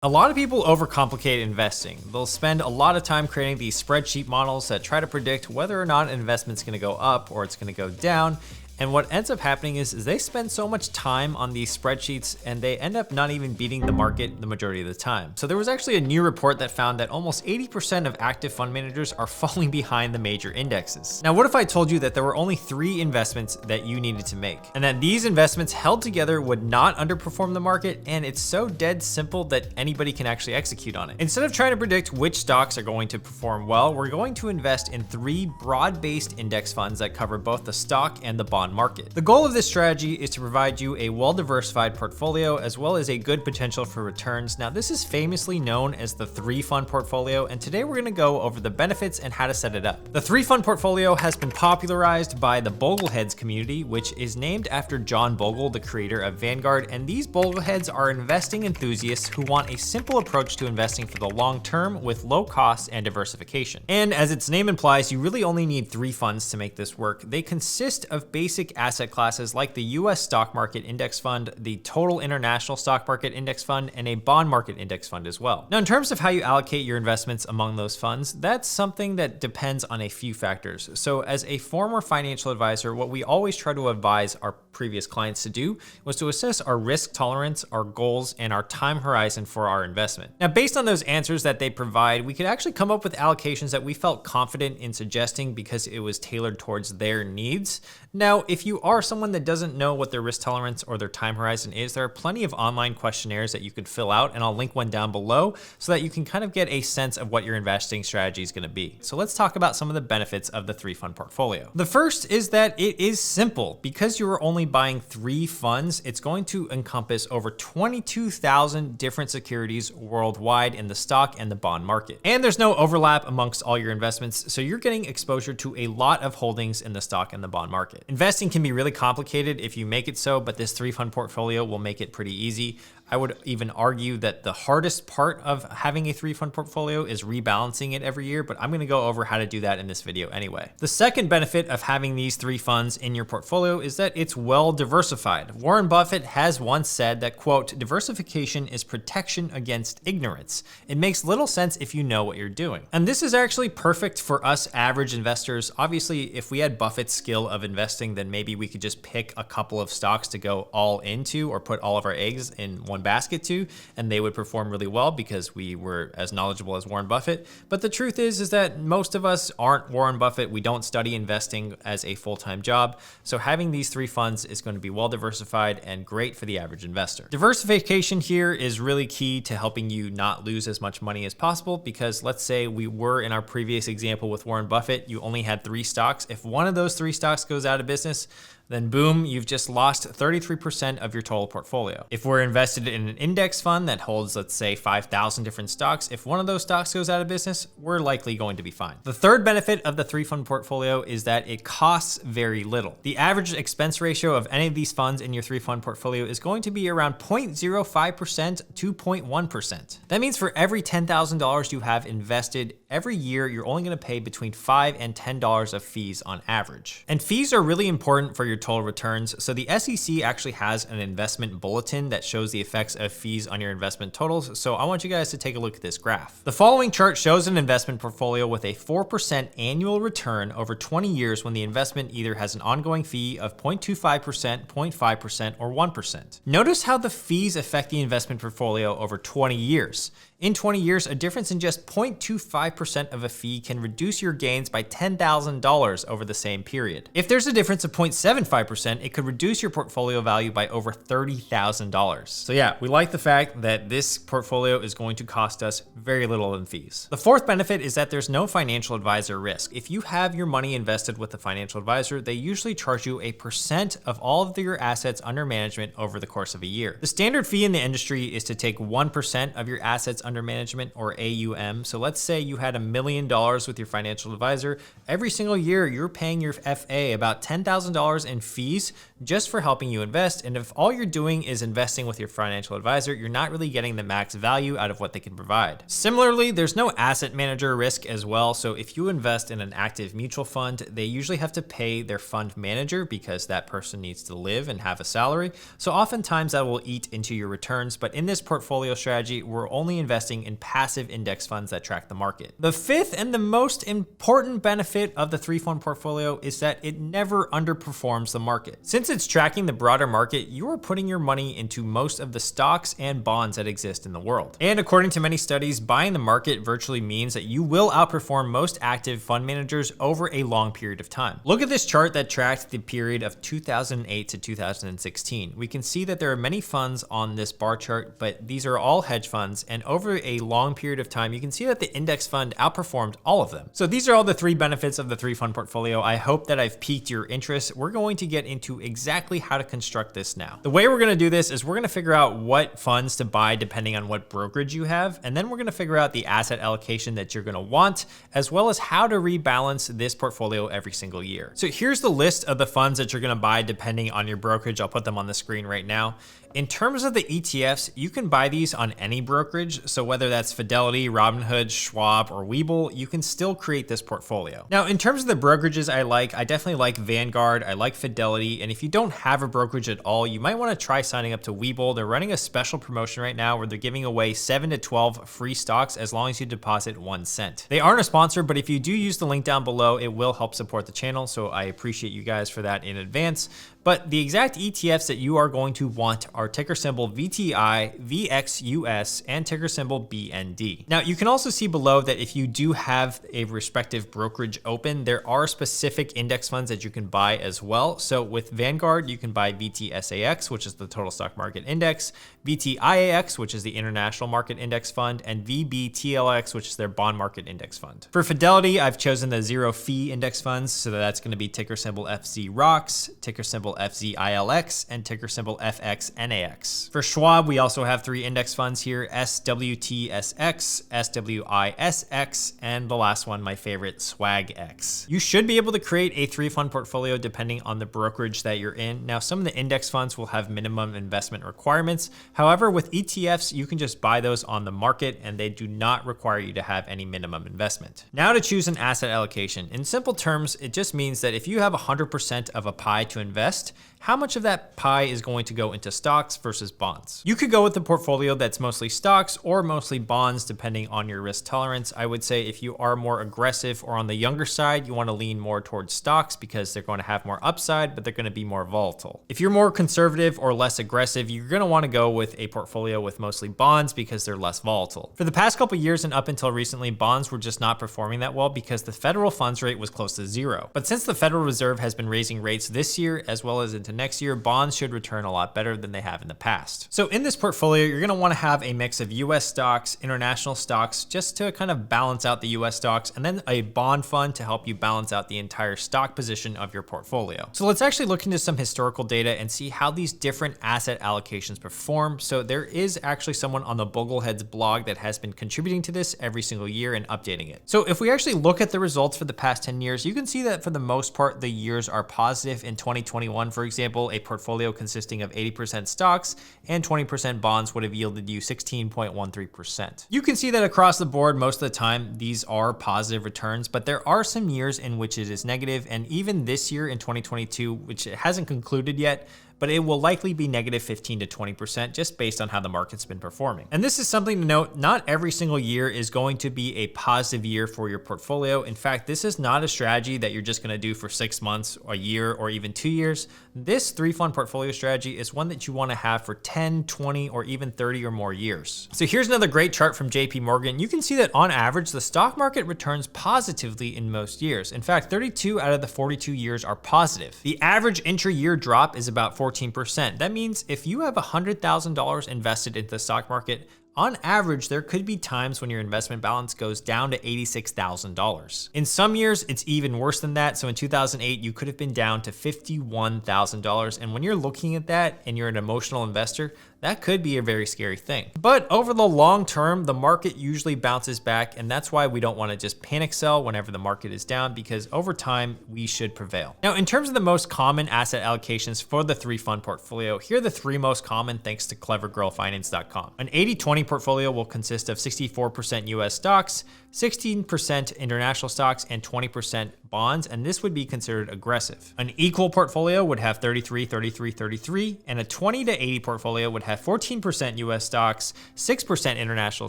A lot of people overcomplicate investing. They'll spend a lot of time creating these spreadsheet models that try to predict whether or not an investment's going to go up or it's going to go down. And what ends up happening is they spend so much time on these spreadsheets and they end up not even beating the market the majority of the time. So there was actually a new report that found that almost 80% of active fund managers are falling behind the major indexes. Now, what if I told you that there were only 3 investments that you needed to make, and that these investments held together would not underperform the market, and it's so dead simple that anybody can actually execute on it? Instead of trying to predict which stocks are going to perform well, we're going to invest in 3 broad-based index funds that cover both the stock and the bond market. The goal of this strategy is to provide you a well-diversified portfolio as well as a good potential for returns. Now, this is famously known as the 3-fund portfolio, and today we're going to go over the benefits and how to set it up. The 3-fund portfolio has been popularized by the Bogleheads community, which is named after John Bogle, the creator of Vanguard, and these Bogleheads are investing enthusiasts who want a simple approach to investing for the long term with low costs and diversification. And as its name implies, you really only need 3 funds to make this work. They consist of basic asset classes like the US Stock Market Index Fund, the Total International Stock Market Index Fund, and a Bond Market Index Fund as well. Now, in terms of how you allocate your investments among those funds, that's something that depends on a few factors. So as a former financial advisor, what we always try to advise our previous clients to do was to assess our risk tolerance, our goals, and our time horizon for our investment. Now, based on those answers that they provide, we could actually come up with allocations that we felt confident in suggesting because it was tailored towards their needs. Now, if you are someone that doesn't know what their risk tolerance or their time horizon is, there are plenty of online questionnaires that you can fill out, and I'll link one down below so that you can kind of get a sense of what your investing strategy is going to be. So let's talk about some of the benefits of the 3-fund portfolio. The first is that it is simple. Because you are only buying 3 funds, it's going to encompass over 22,000 different securities worldwide in the stock and the bond market. And there's no overlap amongst all your investments, so you're getting exposure to a lot of holdings in the stock and the bond market. Investing can be really complicated if you make it so, but this 3-fund portfolio will make it pretty easy. I would even argue that the hardest part of having a 3-fund portfolio is rebalancing it every year, but I'm going to go over how to do that in this video anyway. The second benefit of having these 3 funds in your portfolio is that it's well diversified. Warren Buffett has once said that, quote, "Diversification is protection against ignorance. It makes little sense if you know what you're doing." And this is actually perfect for us average investors. Obviously, if we had Buffett's skill of investing, then maybe we could just pick a couple of stocks to go all into or put all of our eggs in one basket to, and they would perform really well because we were as knowledgeable as Warren Buffett. But the truth is that most of us aren't Warren Buffett. We don't study investing as a full-time job. So having these 3 funds is going to be well diversified and great for the average investor. Diversification here is really key to helping you not lose as much money as possible, because let's say we were in our previous example with Warren Buffett, you only had 3 stocks. If one of those 3 stocks goes out of business, then boom, you've just lost 33% of your total portfolio. If we're invested in an index fund that holds, let's say, 5,000 different stocks, if one of those stocks goes out of business, we're likely going to be fine. The third benefit of the 3-fund portfolio is that it costs very little. The average expense ratio of any of these funds in your 3-fund portfolio is going to be around 0.05% to 0.1%. That means for every $10,000 you have invested every year, you're only going to pay between $5 and $10 of fees on average. And fees are really important for your total returns. So the SEC actually has an investment bulletin that shows the effects of fees on your investment totals. So I want you guys to take a look at this graph. The following chart shows an investment portfolio with a 4% annual return over 20 years when the investment either has an ongoing fee of 0.25%, 0.5%, or 1%. Notice how the fees affect the investment portfolio over 20 years. In 20 years, a difference in just 0.25% of a fee can reduce your gains by $10,000 over the same period. If there's a difference of 0.75%, it could reduce your portfolio value by over $30,000. So yeah, we like the fact that this portfolio is going to cost us very little in fees. The fourth benefit is that there's no financial advisor risk. If you have your money invested with a financial advisor, they usually charge you a percent of all of your assets under management over the course of a year. The standard fee in the industry is to take 1% of your assets under management, or AUM. So let's say you had had $1 million with your financial advisor, every single year you're paying your FA about $10,000 in fees just for helping you invest. And if all you're doing is investing with your financial advisor, you're not really getting the max value out of what they can provide. Similarly, there's no asset manager risk as well. So if you invest in an active mutual fund, they usually have to pay their fund manager because that person needs to live and have a salary. So oftentimes that will eat into your returns. But in this portfolio strategy, we're only investing in passive index funds that track the market. The fifth and the most important benefit of the 3-fund portfolio is that it never underperforms the market. Since it's tracking the broader market, you are putting your money into most of the stocks and bonds that exist in the world. And according to many studies, buying the market virtually means that you will outperform most active fund managers over a long period of time. Look at this chart that tracked the period of 2008 to 2016. We can see that there are many funds on this bar chart, but these are all hedge funds. And over a long period of time, you can see that the index fund outperformed all of them. So these are all the 3 benefits of the 3-fund portfolio. I hope that I've piqued your interest. We're going to get into exactly how to construct this now. The way we're going to do this is we're going to figure out what funds to buy depending on what brokerage you have. And then we're going to figure out the asset allocation that you're going to want, as well as how to rebalance this portfolio every single year. So here's the list of the funds that you're going to buy depending on your brokerage. I'll put them on the screen right now. In terms of the ETFs, you can buy these on any brokerage. So whether that's Fidelity, Robinhood, Schwab, or Webull, you can still create this portfolio. Now, in terms of the brokerages I definitely like Vanguard, I like Fidelity. And if you don't have a brokerage at all, you might want to try signing up to Webull. They're running a special promotion right now where they're giving away 7 to 12 free stocks as long as you deposit 1 cent. They aren't a sponsor, but if you do use the link down below, it will help support the channel. So I appreciate you guys for that in advance. But the exact ETFs that you are going to want are ticker symbol VTI, VXUS, and ticker symbol BND. Now, you can also see below that if you do have a respective brokerage open, there are specific index funds that you can buy as well. So with Vanguard, you can buy VTSAX, which is the total stock market index, VTIAX, which is the international market index fund, and VBTLX, which is their bond market index fund. For Fidelity, I've chosen the zero fee index funds. So that's going to be ticker symbol FZROX, ticker symbol FZILX, and ticker symbol FXNAX. For Schwab, we also have 3 index funds here, SWTSX, SWISX, and the last one, my favorite, SWAGX. You should be able to create a 3-fund portfolio depending on the brokerage that you're in. Now, some of the index funds will have minimum investment requirements. However, with ETFs, you can just buy those on the market and they do not require you to have any minimum investment. Now to choose an asset allocation. In simple terms, it just means that if you have 100% of a pie to invest, how much of that pie is going to go into stocks versus bonds? You could go with a portfolio that's mostly stocks or mostly bonds, depending on your risk tolerance. I would say if you are more aggressive or on the younger side, you want to lean more towards stocks because they're going to have more upside, but they're going to be more volatile. If you're more conservative or less aggressive, you're going to want to go with a portfolio with mostly bonds because they're less volatile. For the past couple of years and up until recently, bonds were just not performing that well because the federal funds rate was close to 0. But since the Federal Reserve has been raising rates this year as well as into next year, bonds should return a lot better than they have in the past. So in this portfolio, you're going to want to have a mix of US stocks, international stocks, just to kind of balance out the US stocks, and then a bond fund to help you balance out the entire stock position of your portfolio. So let's actually look into some historical data and see how these different asset allocations perform. So there is actually someone on the Bogleheads blog that has been contributing to this every single year and updating it. So if we actually look at the results for the past 10 years, you can see that for the most part, the years are positive. In 2021, for example, a portfolio consisting of 80% stocks and 20% bonds would have yielded you 16.13%. You can see that across the board, most of the time, these are positive returns, but there are some years in which it is negative, and even this year in 2022, which it hasn't concluded yet, but it will likely be negative 15 to 20% just based on how the market's been performing. And this is something to note, not every single year is going to be a positive year for your portfolio. In fact, this is not a strategy that you're just gonna do for 6 months, a year, or even 2 years. This 3-fund portfolio strategy is one that you wanna have for 10, 20, or even 30 or more years. So here's another great chart from JP Morgan. You can see that on average, the stock market returns positively in most years. In fact, 32 out of the 42 years are positive. The average intra-year drop is about 14%. That means if you have $100,000 invested into the stock market, on average, there could be times when your investment balance goes down to $86,000. In some years, it's even worse than that. So in 2008, you could have been down to $51,000. And when you're looking at that and you're an emotional investor, that could be a very scary thing. But over the long term, the market usually bounces back, and that's why we don't want to just panic sell whenever the market is down, because over time, we should prevail. Now, in terms of the most common asset allocations for the 3-fund portfolio, here are the 3 most common thanks to clevergirlfinance.com. An 80-20 portfolio will consist of 64% US stocks, 16% international stocks, and 20% bonds, and this would be considered aggressive. An equal portfolio would have 33, 33, 33, and a 20 to 80 portfolio would have 14% US stocks, 6% international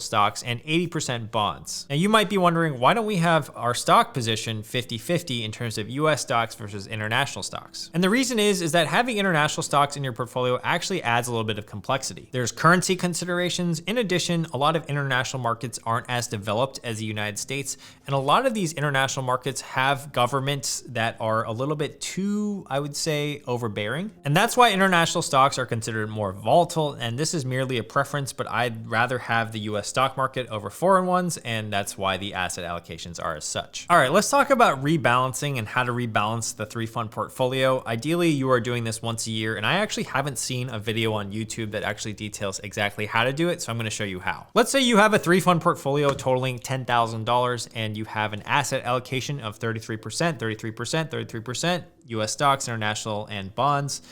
stocks, and 80% bonds. Now you might be wondering, why don't we have our stock position 50-50 in terms of US stocks versus international stocks? And the reason is that having international stocks in your portfolio actually adds a little bit of complexity. There's currency considerations. In addition, a lot of international markets aren't as developed as the United States, and a lot of these international markets have governments that are a little bit too, I would say, overbearing. And that's why international stocks are considered more volatile, and this is merely a preference, but I'd rather have the US stock market over foreign ones, and that's why the asset allocations are as such. All right, let's talk about rebalancing and how to rebalance the 3-fund portfolio. Ideally, you are doing this once a year, and I actually haven't seen a video on YouTube that actually details exactly how to do it, so I'm gonna show you how. Let's say you have a 3-fund portfolio totaling $10,000 and you have an asset allocation of 33%, 33%, 33%, US stocks, international, and bonds.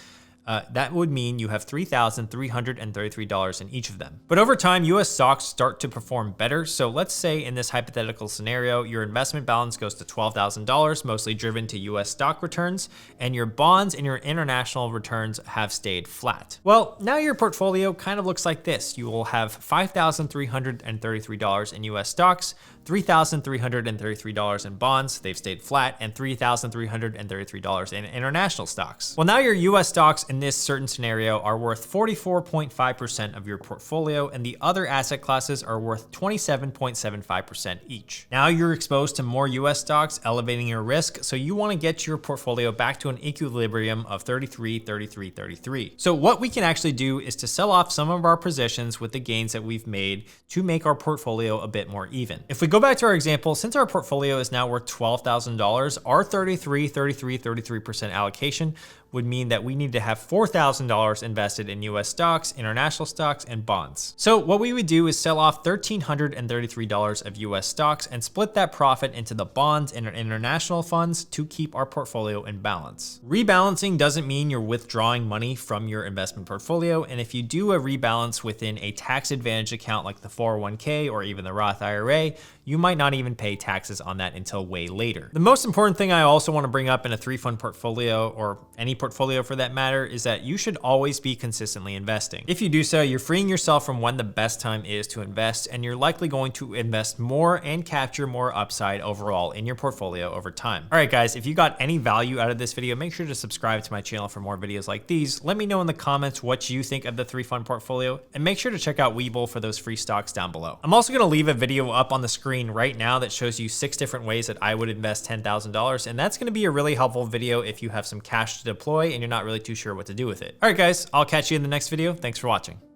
That would mean you have $3,333 in each of them. But over time, US stocks start to perform better. So let's say in this hypothetical scenario, your investment balance goes to $12,000, mostly driven to US stock returns, and your bonds and your international returns have stayed flat. Well, now your portfolio kind of looks like this. You will have $5,333 in US stocks, $3,333 in bonds, they've stayed flat, and $3,333 in international stocks. Well, now your US stocks in this certain scenario are worth 44.5% of your portfolio, and the other asset classes are worth 27.75% each. Now you're exposed to more US stocks, elevating your risk, so you want to get your portfolio back to an equilibrium of 33, 33, 33. So what we can actually do is to sell off some of our positions with the gains that we've made to make our portfolio a bit more even. If we go back to our example, since our portfolio is now worth $12,000, our 33% allocation would mean that we need to have $4,000 invested in US stocks, international stocks, and bonds. So what we would do is sell off $1,333 of US stocks and split that profit into the bonds and our international funds to keep our portfolio in balance. Rebalancing doesn't mean you're withdrawing money from your investment portfolio, and if you do a rebalance within a tax advantage account like the 401k or even the Roth IRA, you might not even pay taxes on that until way later. The most important thing I also want to bring up in a 3-fund portfolio, or any portfolio for that matter, is that you should always be consistently investing. If you do so, you're freeing yourself from when the best time is to invest, and you're likely going to invest more and capture more upside overall in your portfolio over time. All right, guys, if you got any value out of this video, make sure to subscribe to my channel for more videos like these. Let me know in the comments what you think of the 3-fund portfolio, and make sure to check out Webull for those free stocks down below. I'm also going to leave a video up on the screen right now that shows you 6 different ways that I would invest $10,000, and that's going to be a really helpful video if you have some cash to deploy and you're not really too sure what to do with it. All right, guys, I'll catch you in the next video. Thanks for watching.